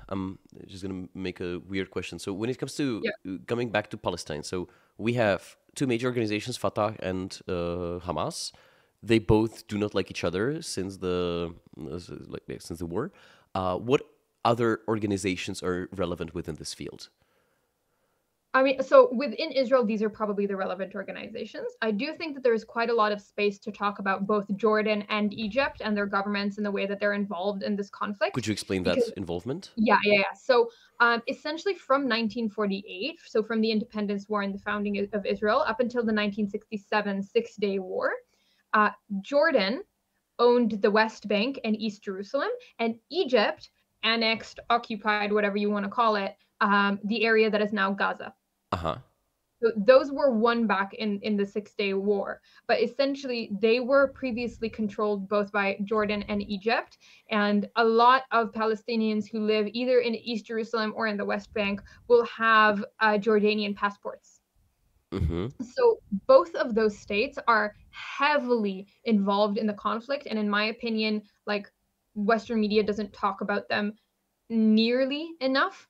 I'm just going to make a weird question. So when it comes to coming back to Palestine, so we have two major organizations, Fatah and Hamas. They both do not like each other since the war. What other organizations are relevant within this field? I mean, so within Israel, these are probably the relevant organizations. I do think that there is quite a lot of space to talk about both Jordan and Egypt and their governments and the way that they're involved in this conflict. Could you explain that involvement? Yeah. So essentially from 1948, so from the independence war and the founding of Israel up until the 1967 Six-Day War, Jordan owned the West Bank and East Jerusalem, and Egypt annexed, occupied, whatever you want to call it, the area that is now Gaza. So those were won back in the Six-Day War, but essentially they were previously controlled both by Jordan and Egypt, and a lot of Palestinians who live either in East Jerusalem or in the West Bank will have Jordanian passports. So both of those states are heavily involved in the conflict, and in my opinion, like Western media doesn't talk about them nearly enough.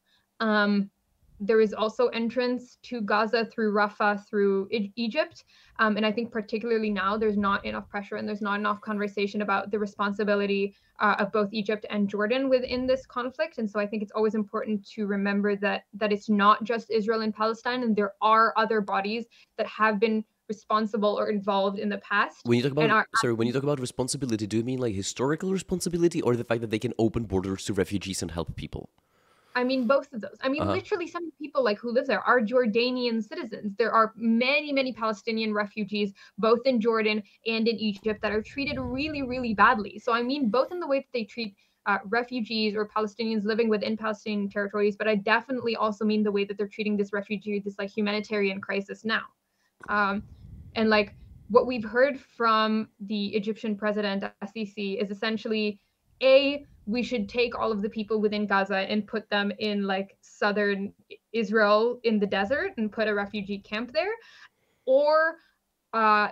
There is also entrance to Gaza through Rafah, through Egypt. And I think particularly now there's not enough pressure and there's not enough conversation about the responsibility of both Egypt and Jordan within this conflict. And so I think it's always important to remember that it's not just Israel and Palestine, and there are other bodies that have been responsible or involved in the past. When you talk about responsibility, do you mean like historical responsibility or the fact that they can open borders to refugees and help people? I mean, both of those. I mean, literally some people like who live there are Jordanian citizens. There are many, many Palestinian refugees, both in Jordan and in Egypt, that are treated really, really badly. So I mean, both in the way that they treat refugees or Palestinians living within Palestinian territories, but I definitely also mean the way that they're treating this refugee, this like humanitarian crisis now. And like what we've heard from the Egyptian president, Sisi, is essentially we should take all of the people within Gaza and put them in like southern Israel in the desert and put a refugee camp there. Or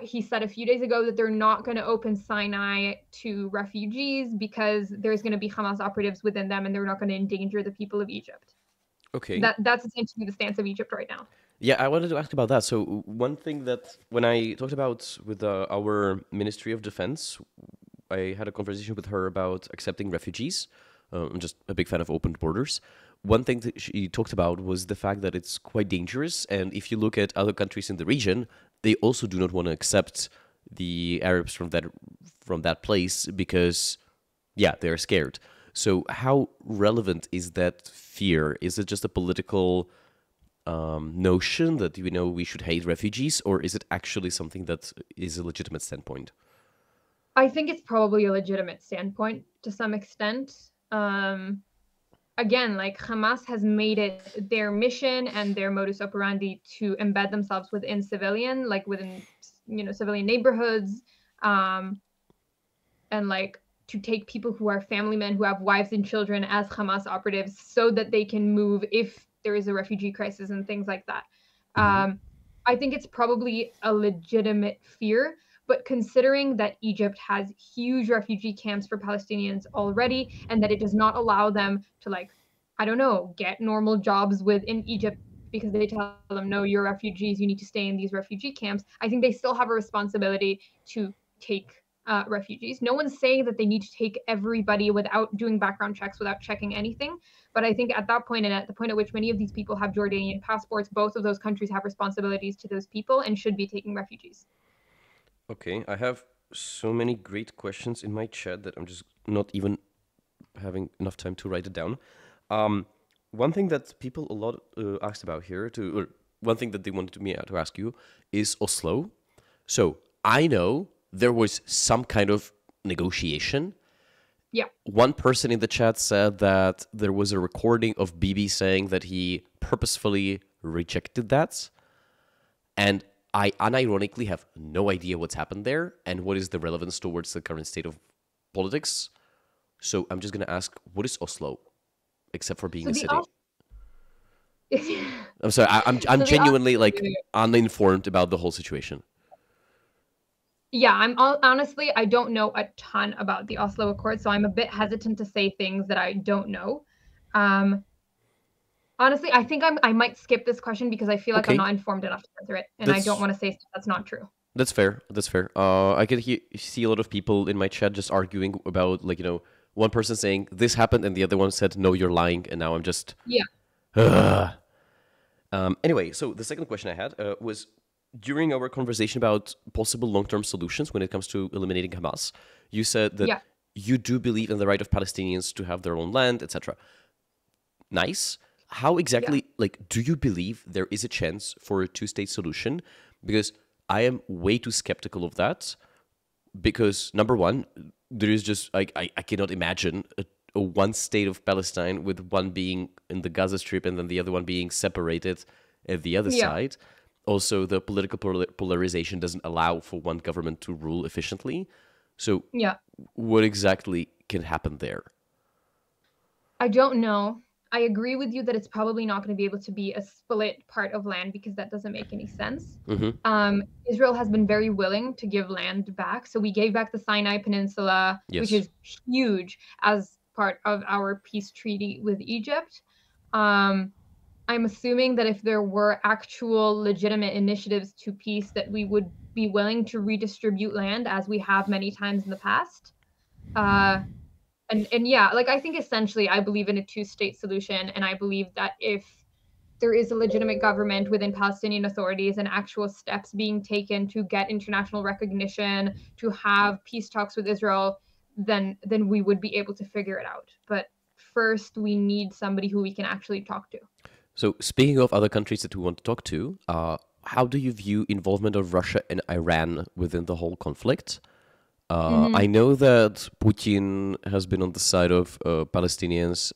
he said a few days ago that they're not going to open Sinai to refugees because there's going to be Hamas operatives within them and they're not going to endanger the people of Egypt. Okay. That's essentially the stance of Egypt right now. Yeah, I wanted to ask about that. So one thing that when I talked about with our Ministry of Defense, I had a conversation with her about accepting refugees. I'm just a big fan of open borders. One thing that she talked about was the fact that it's quite dangerous. And if you look at other countries in the region, they also do not want to accept the Arabs from that place because, they're scared. So how relevant is that fear? Is it just a political notion that, you know, we should hate refugees, or is it actually something that is a legitimate standpoint? I think it's probably a legitimate standpoint to some extent. Again, like Hamas has made it their mission and their modus operandi to embed themselves within civilian, like within, you know, civilian neighborhoods, and like to take people who are family men who have wives and children as Hamas operatives so that they can move if there is a refugee crisis and things like that. I think it's probably a legitimate fear, but considering that Egypt has huge refugee camps for Palestinians already, and that it does not allow them to, like, I don't know, get normal jobs within Egypt because they tell them, no, you're refugees, you need to stay in these refugee camps. I think they still have a responsibility to take refugees. No one's saying that they need to take everybody without doing background checks, without checking anything. But I think at that point, and at the point at which many of these people have Jordanian passports, both of those countries have responsibilities to those people and should be taking refugees. Okay, I have so many great questions in my chat that I'm just not even having enough time to write it down. One thing that people a lot asked about here, or one thing that they wanted me to ask you is Oslo. So I know there was some kind of negotiation. Yeah. One person in the chat said that there was a recording of Bibi saying that he purposefully rejected that. And I unironically have no idea what's happened there and what is the relevance towards the current state of politics. So I'm just going to ask, what is Oslo, except for being a city? I'm sorry, I'm genuinely like uninformed about the whole situation. Yeah, honestly, I don't know a ton about the Oslo Accord, so I'm a bit hesitant to say things that I don't know. Honestly, I think I might skip this question because I feel like I'm not informed enough to answer it, and I don't want to say stuff that's not true. That's fair. That's fair. I could see a lot of people in my chat just arguing about, like, you know, one person saying this happened and the other one said, no, you're lying, and now I'm just... Yeah. Anyway, so the second question I had was, during our conversation about possible long-term solutions when it comes to eliminating Hamas, you said that you do believe in the right of Palestinians to have their own land, etc. Nice. How exactly, like, do you believe there is a chance for a two-state solution? Because I am way too skeptical of that. Because, number one, there is just, I cannot imagine a one state of Palestine with one being in the Gaza Strip and then the other one being separated at the other side. Also, the political polarization doesn't allow for one government to rule efficiently. So what exactly can happen there? I don't know. I agree with you that it's probably not going to be able to be a split part of land because that doesn't make any sense. Israel has been very willing to give land back. So we gave back the Sinai Peninsula, which is huge, as part of our peace treaty with Egypt. I'm assuming that if there were actual legitimate initiatives to peace, that we would be willing to redistribute land as we have many times in the past. And yeah, like, I think essentially I believe in a two-state solution, and I believe that if there is a legitimate government within Palestinian authorities and actual steps being taken to get international recognition, to have peace talks with Israel, then we would be able to figure it out. But first, we need somebody who we can actually talk to. So speaking of other countries that we want to talk to, how do you view involvement of Russia and Iran within the whole conflict? I know that Putin has been on the side of Palestinians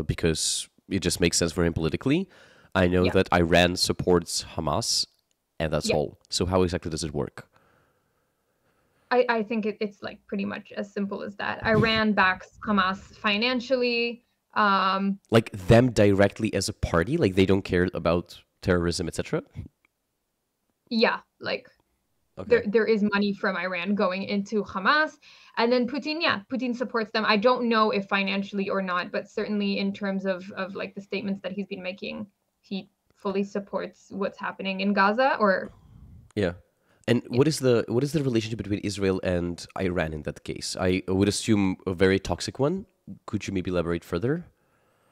because it just makes sense for him politically. I know that Iran supports Hamas, and that's all. So how exactly does it work? I think it's like pretty much as simple as that. Iran backs Hamas financially. Like them directly as a party? Like they don't care about terrorism, etc.? Yeah, like... There is money from Iran going into Hamas, and then Putin supports them. I don't know if financially or not, but certainly in terms of like the statements that he's been making, he fully supports what's happening in Gaza. And what is the relationship between Israel and Iran in that case? I would assume a very toxic one. Could you maybe elaborate further?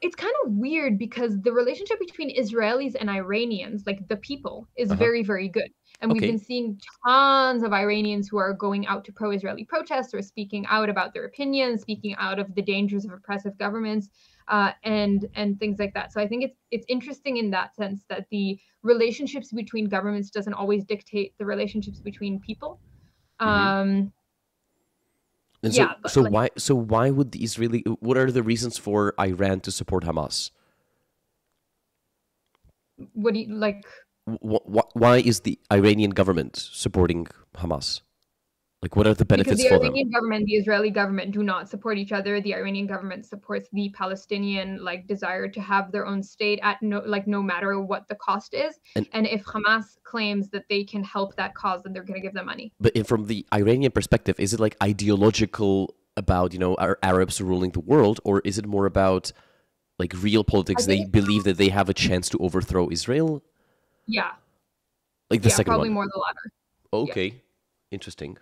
It's kind of weird because the relationship between Israelis and Iranians, like the people, is very, very good. And we've Okay. been seeing tons of Iranians who are going out to pro-Israeli protests or speaking out about their opinions, speaking out of the dangers of oppressive governments, and things like that. So I think it's interesting in that sense that the relationships between governments doesn't always dictate the relationships between people. And Yeah, but like, so why would the Israeli, what are the reasons for Iran to support Hamas? what do you like? Why is the Iranian government supporting Hamas? Like, what are the Because benefits the for them? Iranian government, the Israeli government do not support each other. The Iranian government supports the Palestinian like desire to have their own state at no matter what the cost is. And- And if Hamas claims that they can help that cause, then they're going to give them money. But from the Iranian perspective, is it like ideological about, Arabs ruling the world, or is it more about like real politics? They believe that they have a chance to overthrow Israel? Yeah. Like the Yeah, second probably one. more the latter. Okay. Interesting.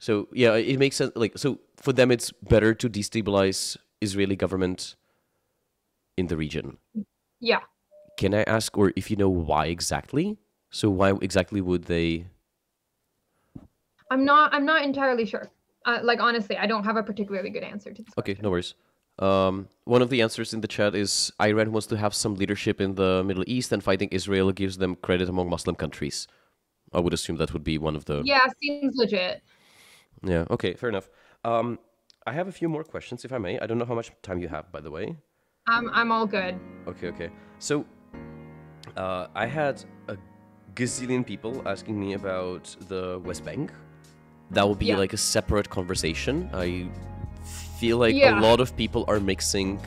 So yeah, it makes sense. Like, so for them, it's better to destabilize Israeli government in the region. Yeah. Can I ask, or if you know why exactly? So why exactly would they? I'm not entirely sure. Like honestly, I don't have a particularly good answer to this. Okay, no worries. One of the answers in the chat is Iran wants to have some leadership in the Middle East, and fighting Israel gives them credit among Muslim countries. I would assume that would be one of the. Yeah, seems legit. Yeah. Okay. Fair enough. I have a few more questions, if I may. I don't know how much time you have, by the way. I'm all good. Okay. So, I had a gazillion people asking me about the West Bank. That will be Yeah. like a separate conversation. I feel like Yeah. a lot of people are mixing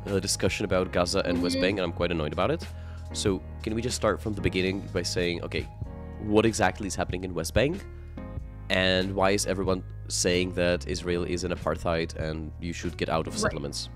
a discussion about Gaza and West Bank, and I'm quite annoyed about it. So, can we just start from the beginning by saying, okay, what exactly is happening in West Bank? And why is everyone saying that Israel is an apartheid and you should get out of Right. settlements?